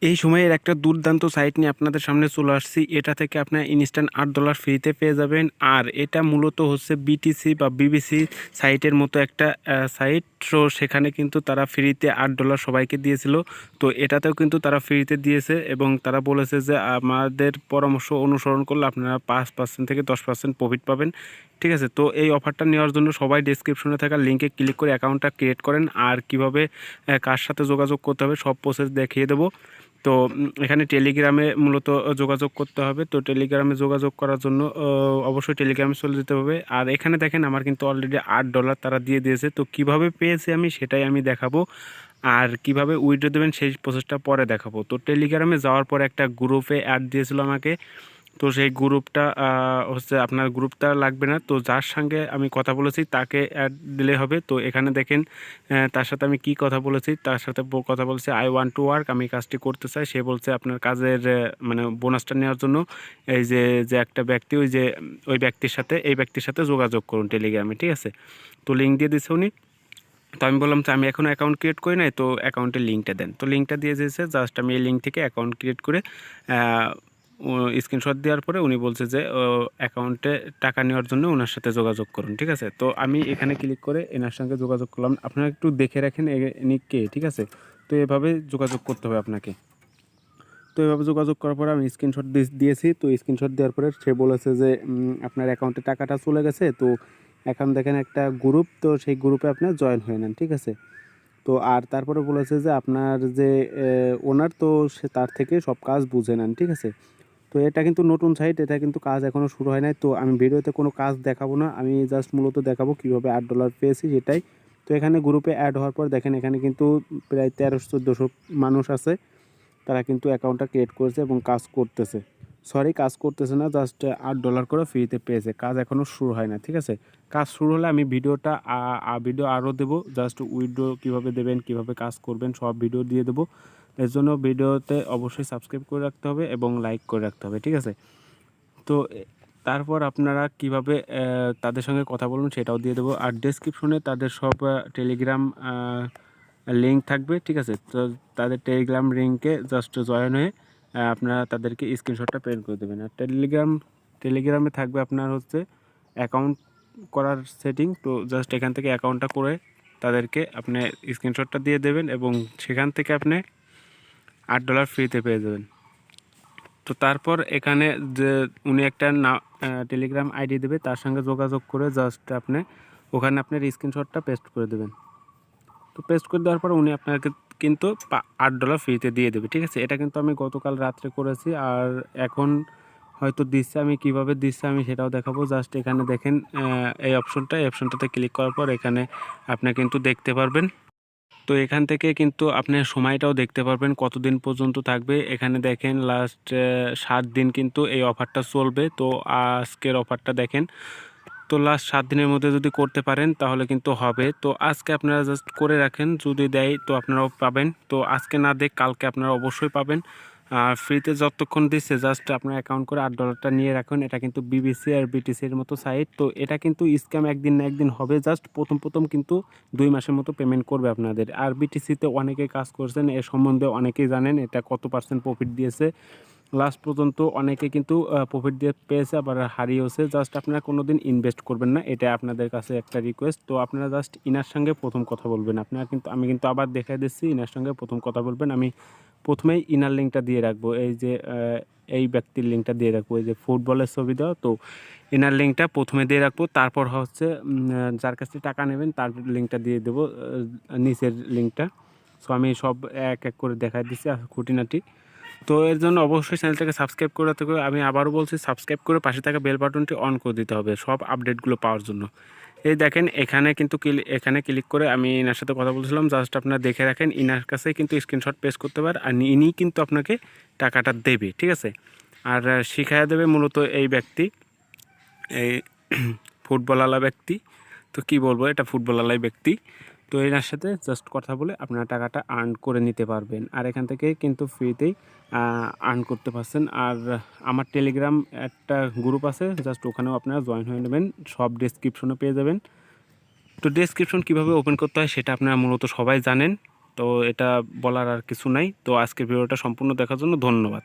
এই সময়ের একটা দুর্দান্ত সাইট নিয়ে আপনাদের সামনে চলে আসছি। এটা থেকে আপনার ইনস্ট্যান্ট $8 ফ্রিতে পেয়ে যাবেন। আর এটা মূলত হচ্ছে বিটিসি বা বিবিসি সাইটের মতো একটা সাইট। তো সেখানে কিন্তু তারা ফ্রিতে $8 সবাইকে দিয়েছিল। তো এটাতেও কিন্তু তারা ফ্রিতে দিয়েছে এবং তারা বলেছে যে আমাদের পরামর্শ অনুসরণ করলে আপনারা 5% থেকে 10% প্রফিট পাবেন। ঠিক আছে, তো এই অফারটা নেওয়ার জন্য সবাই ডেসক্রিপশনে থাকা লিঙ্কে ক্লিক করে অ্যাকাউন্টটা ক্রিয়েট করেন। আর কিভাবে কার সাথে যোগাযোগ করতে হবে সব প্রসেস দেখিয়ে দেবো। তো এখানে টেলিগ্রামে মূলত যোগাযোগ করতে হবে। তো টেলিগ্রামে যোগাযোগ করার জন্য অবশ্যই টেলিগ্রামে চলে যেতে হবে। আর এখানে দেখেন আমার কিন্তু অলরেডি $8 তারা দিয়ে দিয়েছে। তো কিভাবে পেয়েছি আমি সেটাই আমি দেখাবো। আর কিভাবে উইথড্র দেবেন সেই প্রসেসটা পরে দেখাবো। তো টেলিগ্রামে যাওয়ার পর একটা গ্রুপে অ্যাড দিয়েছিল আমাকে। তো সেই গ্রুপটা হচ্ছে আপনার গ্রুপটা লাগবে না। তো যার সঙ্গে আমি কথা বলেছি তাকে অ্যাড দিলে হবে। তো এখানে দেখেন তার সাথে আমি কি কথা বলেছি, তার সাথে কথা বলছি আই ওয়ান্ট টু ওয়ার্ক, আমি কাজটি করতে চাই। সে বলছে আপনার কাজের মানে বোনাসটা নেওয়ার জন্য এই যে যে একটা ব্যক্তি ওই ব্যক্তির সাথে এই ব্যক্তির সাথে যোগাযোগ করুন টেলিগ্রামে। ঠিক আছে, তো লিঙ্ক দিয়ে দিচ্ছে উনি। তো আমি বললাম যে আমি এখনও অ্যাকাউন্ট ক্রিয়েট করি নাই, তো অ্যাকাউন্টের লিঙ্কটা দেন। তো লিঙ্কটা দিয়ে দিয়েছে, জাস্ট আমি এই লিঙ্ক থেকে অ্যাকাউন্ট ক্রিয়েট করে স্ক্রিনশট দেওয়ার পরে উনি বলছে যে অ্যাকাউন্টে টাকা নেওয়ার জন্য ওনার সাথে যোগাযোগ করুন। ঠিক আছে, তো আমি এখানে ক্লিক করে এনার সঙ্গে যোগাযোগ করলাম। আপনারা একটু দেখে রাখেন ইনি কে। ঠিক আছে, তো এভাবে যোগাযোগ করতে হবে আপনাকে। তো এভাবে যোগাযোগ করার পরে আমি স্ক্রিনশট দিয়েছি। তো স্ক্রিনশট দেওয়ার পরে সে বলেছে যে আপনার অ্যাকাউন্টে টাকাটা চলে গেছে। তো এখন দেখেন একটা গ্রুপ, তো সেই গ্রুপে আপনার জয়েন হয়ে নেন। ঠিক আছে, তো আর তারপরে বলেছে যে আপনার যে ওনার, তো সে তার থেকে সব কাজ বুঝে নেন। ঠিক আছে, তো এটা কিন্তু নতুন সাইট, এটা কিন্তু কাজ এখনও শুরু হয় নাই। তো আমি ভিডিওতে কোনো কাজ দেখাবো না, আমি জাস্ট মূলত দেখাবো কীভাবে $8 পেয়েছি সেটাই। তো এখানে গ্রুপে অ্যাড হওয়ার পর দেখেন এখানে কিন্তু প্রায় 1300-1400 মানুষ আছে। তারা কিন্তু অ্যাকাউন্টটা ক্রিয়েট করেছে এবং কাজ করতেছে। সরি, কাজ করতেছে না, জাস্ট $8 করে ফ্রিতে পেয়েছে। কাজ এখনও শুরু হয় না। ঠিক আছে, কাজ শুরু হলে আমি ভিডিও আরও দেবো। জাস্ট উইথড্র কীভাবে দেবেন, কীভাবে কাজ করবেন সব ভিডিও দিয়ে দেবো। এর জন্য ভিডিওতে অবশ্যই সাবস্ক্রাইব করে রাখতে হবে এবং লাইক করে রাখতে হবে। ঠিক আছে, তো তারপর আপনারা কিভাবে তাদের সঙ্গে কথা বলবেন সেটাও দিয়ে দেবো। আর ডেসক্রিপশনে তাদের সব টেলিগ্রাম লিঙ্ক থাকবে। ঠিক আছে, তো তাদের টেলিগ্রাম লিঙ্কে জাস্ট জয়েন হয়ে আপনারা তাদেরকে স্ক্রিনশটটা প্রিন্ট করে দেবেন। আর টেলিগ্রামে থাকবে আপনার হচ্ছে অ্যাকাউন্ট করার সেটিং। তো জাস্ট এখান থেকে অ্যাকাউন্টটা করে তাদেরকে আপনি স্ক্রিনশটটা দিয়ে দেবেন এবং সেখান থেকে আপনি $8 ফ্রিতে পেয়ে যাবেন। তো তারপর এখানে যে উনি একটা টেলিগ্রাম আইডি দেবে, তার সঙ্গে যোগাযোগ করে জাস্ট আপনি ওখানে আপনার স্ক্রিনশটটা পেস্ট করে দেবেন। তো পেস্ট করে দেওয়ার পর উনি আপনাকে কিন্তু $8 ফ্রিতে দিয়ে দেবে। ঠিক আছে, এটা কিন্তু আমি গতকাল রাত্রে করেছি আর এখন হয়তো দিচ্ছে। আমি কিভাবে দিচ্ছে আমি সেটাও দেখাবো। জাস্ট এখানে দেখেন এই অপশনটাতে ক্লিক করার পর এখানে আপনি কিন্তু দেখতে পারবেন। তো এখান থেকে কিন্তু আপনি সময়টাও দেখতে পারবেন কতদিন পর্যন্ত থাকবে। এখানে দেখেন লাস্ট 7 দিন কিন্তু এই অফারটা চলবে। তো আজকের অফারটা দেখেন, তো লাস্ট 7 দিনের মধ্যে যদি করতে পারেন তাহলে কিন্তু হবে। তো আজকে আপনারা জাস্ট করে রাখেন, যদি দেয় তো আপনারাও পাবেন। তো আজকে না দেখ কালকে আপনারা অবশ্যই পাবেন। আর ফ্রিতে যতক্ষণ দিচ্ছে জাস্ট আপনার অ্যাকাউন্ট করে $8টা নিয়ে রাখুন। এটা কিন্তু বিবিসি আর বিটিসির মতো সাইট। তো এটা কিন্তু স্ক্যাম একদিন না একদিন হবে। জাস্ট প্রথম কিন্তু 2 মাসের মতো পেমেন্ট করবে আপনাদের। আর বিটিসিতে অনেকেই কাজ করছেন, এর সম্বন্ধে অনেকেই জানেন এটা কত পার্সেন্ট প্রফিট দিয়েছে। লাস্ট পর্যন্ত অনেকে কিন্তু প্রফিট দিয়ে পেয়েছে, আবার হারিয়েছে। জাস্ট আপনারা কোনো দিন ইনভেস্ট করবেন না, এটা আপনাদের কাছে একটা রিকোয়েস্ট। তো আপনারা জাস্ট ইনার সঙ্গে প্রথম কথা বলবেন। আমি কিন্তু আবার দেখাই দিচ্ছি, ইনার সঙ্গে প্রথম কথা বলবেন। আমি প্রথমেই ইনার লিঙ্কটা দিয়ে রাখবো, এই ব্যক্তির লিঙ্কটা দিয়ে রাখবো, এই যে ফুটবলের ছবি দেওয়া। তো ইনার লিঙ্কটা প্রথমে দিয়ে রাখবো, তারপর হচ্ছে যার কাছ থেকে টাকা নেবেন তার লিঙ্কটা দিয়ে দেবো, নিচের লিঙ্কটা। সো আমি সব এক এক করে দেখাই দিচ্ছি খুঁটিনাটি। তো এর জন্য অবশ্যই চ্যানেলটাকে সাবস্ক্রাইব করে রাখতে হবে। আমি আবারও বলছি, সাবস্ক্রাইব করে পাশে থাকা বেল বাটনটি অন করে দিতে হবে সব আপডেটগুলো পাওয়ার জন্য। এই দেখেন এখানে কিন্তু এখানে ক্লিক করে আমি ইনার সাথে কথা বলছিলাম। জাস্ট আপনারা দেখে রাখেন, ইনার কাছে কিন্তু স্ক্রিনশট পেস্ট করতে পারে আর ইনি কিন্তু আপনাকে টাকাটা দেবে। ঠিক আছে, আর শিখাইয়া দেবে মূলত এই ব্যক্তি, এই ফুটবলওয়ালা ব্যক্তি। তো কি বলবো, এটা ফুটবলওয়ালাই ব্যক্তি। তো এনার সাথে জাস্ট কথা বলে আপনারা টাকাটা আর্ন করে নিতে পারবেন। আর এখান থেকে কিন্তু ফ্রিতেই আর্ন করতে পারছেন। আর আমার টেলিগ্রাম একটা গ্রুপ আছে, জাস্ট ওখানেও আপনারা জয়েন হয়ে নেবেন, সব ডেসক্রিপশনে পেয়ে যাবেন। তো ডেসক্রিপশন কীভাবে ওপেন করতে হয় সেটা আপনারা মূলত সবাই জানেন। তো এটা বলার আর কিছু নাই। তো আজকের ভিডিওটা সম্পূর্ণ দেখার জন্য ধন্যবাদ।